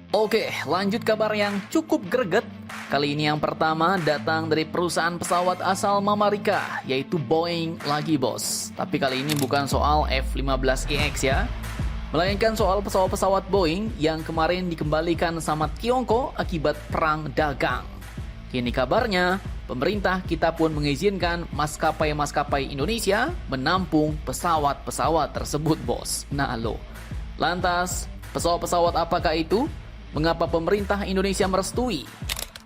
Oke, lanjut kabar yang cukup greget. Kali ini yang pertama datang dari perusahaan pesawat asal Amerika, yaitu Boeing lagi bos. Tapi kali ini bukan soal F-15EX ya, melainkan soal pesawat-pesawat Boeing yang kemarin dikembalikan sama Tiongkok akibat perang dagang. Kini kabarnya, pemerintah kita pun mengizinkan maskapai-maskapai Indonesia menampung pesawat-pesawat tersebut bos. Nah lo, lantas pesawat-pesawat apakah itu? Mengapa pemerintah Indonesia merestui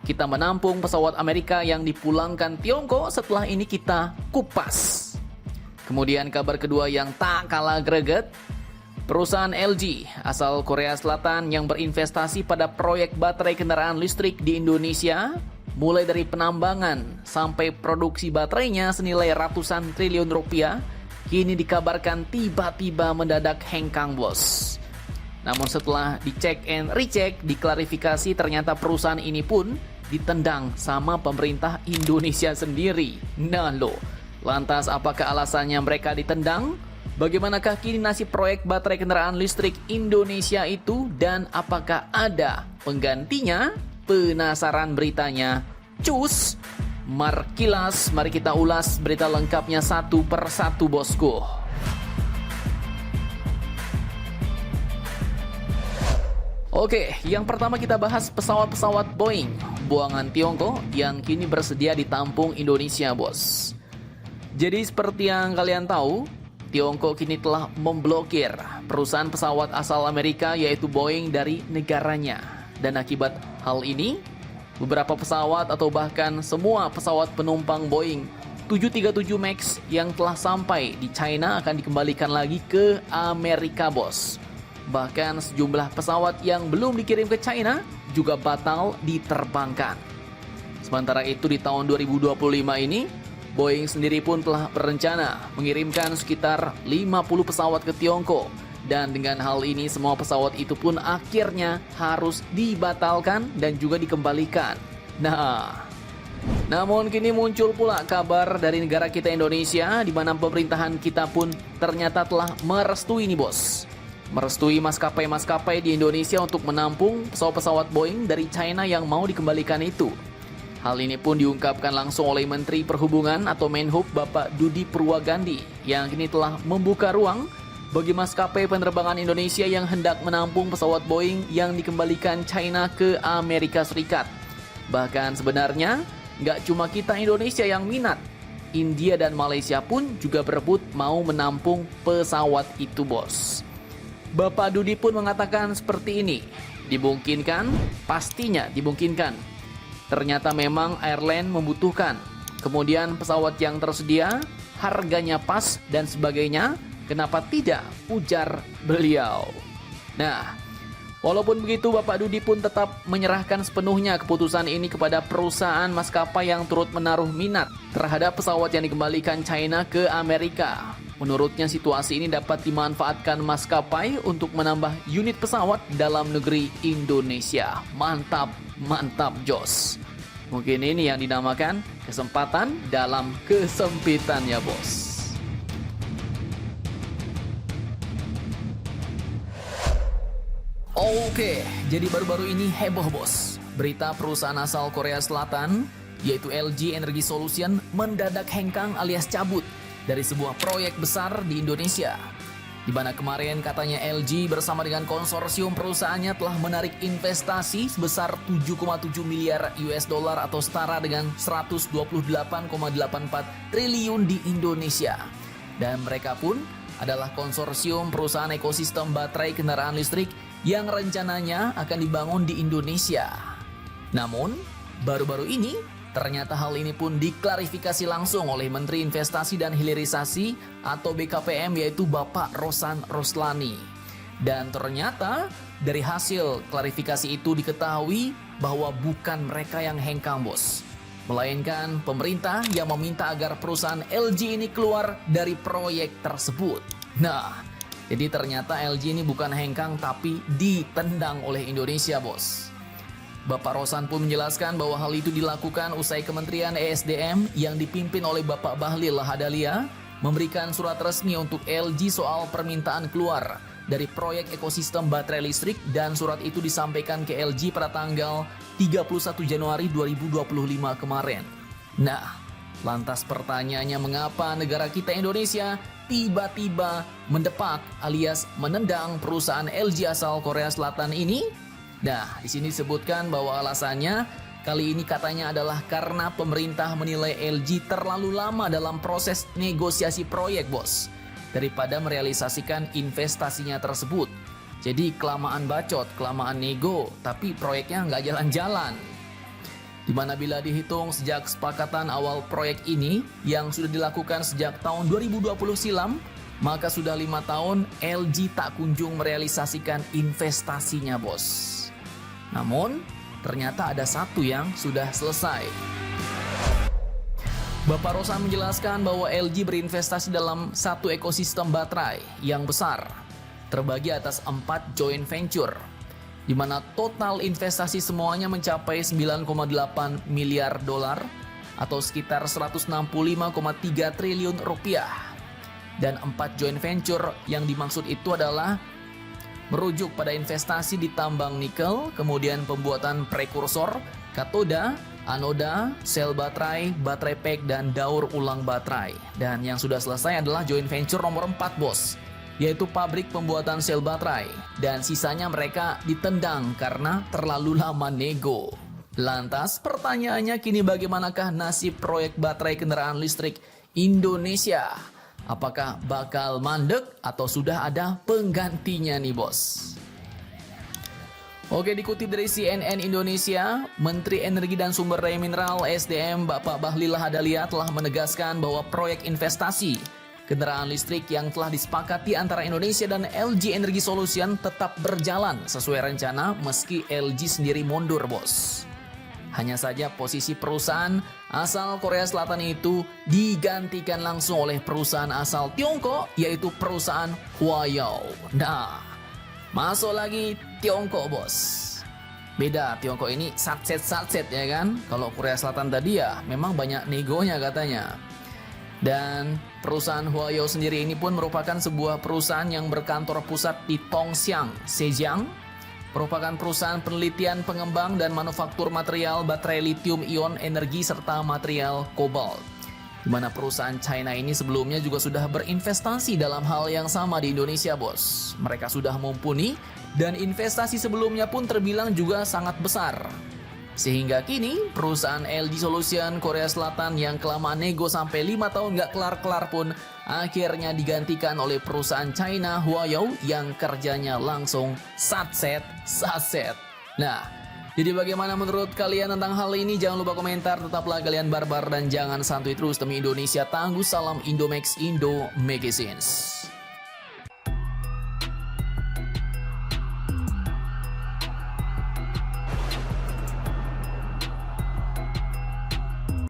kita menampung pesawat Amerika yang dipulangkan Tiongkok? Setelah ini kita kupas. Kemudian kabar kedua yang tak kalah greget, perusahaan LG asal Korea Selatan yang berinvestasi pada proyek baterai kendaraan listrik di Indonesia, mulai dari penambangan sampai produksi baterainya senilai ratusan triliun rupiah, kini dikabarkan tiba-tiba mendadak hengkang bos. Namun setelah dicek and recheck, diklarifikasi, ternyata perusahaan ini pun ditendang sama pemerintah Indonesia sendiri. Nah lo, lantas apakah alasannya mereka ditendang? Bagaimanakah kini nasib proyek baterai kendaraan listrik Indonesia itu? Dan apakah ada penggantinya? Penasaran beritanya? Cus! Markilas, mari kita ulas berita lengkapnya satu per satu bosku. Oke, yang pertama kita bahas pesawat-pesawat Boeing buangan Tiongkok yang kini bersedia ditampung Indonesia, bos. Jadi seperti yang kalian tahu, Tiongkok kini telah memblokir perusahaan pesawat asal Amerika yaitu Boeing dari negaranya. Dan akibat hal ini, beberapa pesawat atau bahkan semua pesawat penumpang Boeing 737 MAX yang telah sampai di China akan dikembalikan lagi ke Amerika, bos. Bahkan sejumlah pesawat yang belum dikirim ke China juga batal diterbangkan. Sementara itu di tahun 2025 ini, Boeing sendiri pun telah berencana mengirimkan sekitar 50 pesawat ke Tiongkok. Dan dengan hal ini semua pesawat itu pun akhirnya harus dibatalkan dan juga dikembalikan. Namun kini muncul pula kabar dari negara kita Indonesia, di mana pemerintahan kita pun ternyata telah merestui nih bos. Merestui maskapai-maskapai di Indonesia untuk menampung pesawat-pesawat Boeing dari China yang mau dikembalikan itu. Hal ini pun diungkapkan langsung oleh Menteri Perhubungan atau Menhub Bapak Budi Purwagandi yang kini telah membuka ruang bagi maskapai penerbangan Indonesia yang hendak menampung pesawat Boeing yang dikembalikan China ke Amerika Serikat. Bahkan sebenarnya nggak cuma kita Indonesia yang minat, India dan Malaysia pun juga berebut mau menampung pesawat itu bos. Bapak Dudi pun mengatakan seperti ini, dimungkinkan, pastinya dimungkinkan. Ternyata memang airline membutuhkan, kemudian pesawat yang tersedia, harganya pas dan sebagainya, kenapa tidak, ujar beliau. Nah, walaupun begitu Bapak Dudi pun tetap menyerahkan sepenuhnya keputusan ini kepada perusahaan maskapai yang turut menaruh minat terhadap pesawat yang dikembalikan China ke Amerika. Menurutnya situasi ini dapat dimanfaatkan maskapai untuk menambah unit pesawat dalam negeri Indonesia. Mantap, mantap jos. Mungkin ini yang dinamakan kesempatan dalam kesempitan ya bos. Oke, jadi baru-baru ini heboh bos. Berita perusahaan asal Korea Selatan yaitu LG Energy Solution mendadak hengkang alias cabut dari sebuah proyek besar di Indonesia, di mana kemarin katanya LG bersama dengan konsorsium perusahaannya telah menarik investasi sebesar 7,7 miliar US dollar atau setara dengan 128,84 triliun di Indonesia. Dan mereka pun adalah konsorsium perusahaan ekosistem baterai kendaraan listrik yang rencananya akan dibangun di Indonesia. Namun, baru-baru ini ternyata hal ini pun diklarifikasi langsung oleh Menteri Investasi dan Hilirisasi atau BKPM yaitu Bapak Rosan Roslani. Dan ternyata dari hasil klarifikasi itu diketahui bahwa bukan mereka yang hengkang bos, melainkan pemerintah yang meminta agar perusahaan LG ini keluar dari proyek tersebut. Nah, jadi ternyata LG ini bukan hengkang tapi ditendang oleh Indonesia bos. Bapak Rosan pun menjelaskan bahwa hal itu dilakukan usai Kementerian ESDM yang dipimpin oleh Bapak Bahlil Lahadalia memberikan surat resmi untuk LG soal permintaan keluar dari proyek ekosistem baterai listrik dan surat itu disampaikan ke LG pada tanggal 31 Januari 2025 kemarin. Nah, lantas pertanyaannya mengapa negara kita Indonesia tiba-tiba mendepak alias menendang perusahaan LG asal Korea Selatan ini? Nah, di sini disebutkan bahwa alasannya kali ini katanya adalah karena pemerintah menilai LG terlalu lama dalam proses negosiasi proyek, bos, daripada merealisasikan investasinya tersebut. Jadi kelamaan bacot, kelamaan nego, tapi proyeknya nggak jalan-jalan. Dimana bila dihitung sejak kesepakatan awal proyek ini yang sudah dilakukan sejak tahun 2020 silam, maka sudah 5 tahun LG tak kunjung merealisasikan investasinya, bos. Namun, ternyata ada satu yang sudah selesai. Bapak Rosan menjelaskan bahwa LG berinvestasi dalam satu ekosistem baterai yang besar, terbagi atas 4 joint venture, di mana total investasi semuanya mencapai 9,8 miliar dolar atau sekitar 165,3 triliun rupiah. Dan 4 joint venture yang dimaksud itu adalah merujuk pada investasi di tambang nikel, kemudian pembuatan prekursor, katoda, anoda, sel baterai, baterai pack, dan daur ulang baterai. Dan yang sudah selesai adalah joint venture nomor 4, bos, yaitu pabrik pembuatan sel baterai. Dan sisanya mereka ditendang karena terlalu lama nego. Lantas pertanyaannya kini bagaimanakah nasib proyek baterai kendaraan listrik Indonesia? Apakah bakal mandek atau sudah ada penggantinya nih, bos? Oke, dikutip dari CNN Indonesia, Menteri Energi dan Sumber Daya Mineral (SDM) Bapak Bahlil Lahadalia telah menegaskan bahwa proyek investasi kendaraan listrik yang telah disepakati antara Indonesia dan LG Energy Solution tetap berjalan sesuai rencana meski LG sendiri mundur, bos. Hanya saja posisi perusahaan asal Korea Selatan itu digantikan langsung oleh perusahaan asal Tiongkok, yaitu perusahaan Huayou. Nah, masuk lagi Tiongkok, bos. Beda, Tiongkok ini satset ya kan. Kalau Korea Selatan tadi ya memang banyak negonya katanya. Dan perusahaan Huayou sendiri ini pun merupakan sebuah perusahaan yang berkantor pusat di Tongxiang, Zhejiang. Merupakan perusahaan penelitian, pengembang, dan manufaktur material baterai lithium-ion energi serta material kobalt. Di mana perusahaan China ini sebelumnya juga sudah berinvestasi dalam hal yang sama di Indonesia, bos. Mereka sudah mumpuni dan investasi sebelumnya pun terbilang juga sangat besar. Sehingga kini perusahaan LG Solution Korea Selatan yang kelamaan nego sampai 5 tahun gak kelar-kelar pun akhirnya digantikan oleh perusahaan China Huayou yang kerjanya langsung saset. Nah, jadi bagaimana menurut kalian tentang hal ini? Jangan lupa komentar, tetaplah kalian barbar dan jangan santuy terus demi Indonesia tangguh. Salam Indomax Indo Magazines.